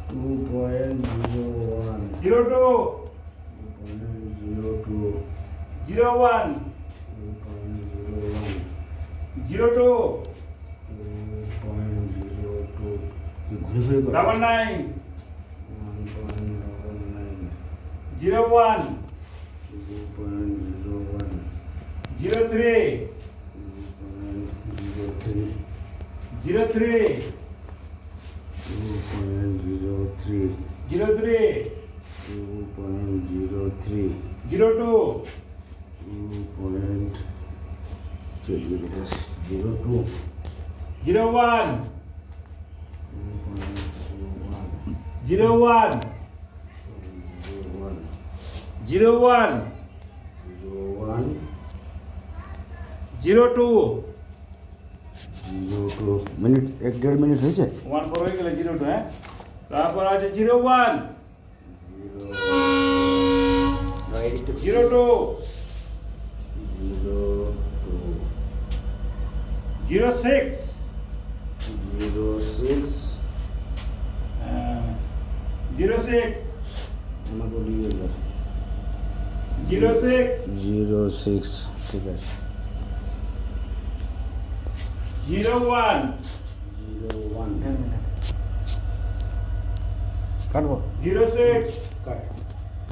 2.01 02 2.02 01 2.01 02 2.02 ঘুরে ঘুরে কর 99 1.99 01 2.01 03 2.03 03 2.03 03 2.03 02 2.02 01 2.01 01 01 02 মিনিট 1.5 মিনিট হয়েছে 1 পর হয়ে গেলে 02 হ্যাঁ তারপর আছে 01 02 06 06 আমাকে দিয়ে দাও 06 ঠিক আছে 01 01 কাটবো 06 কাট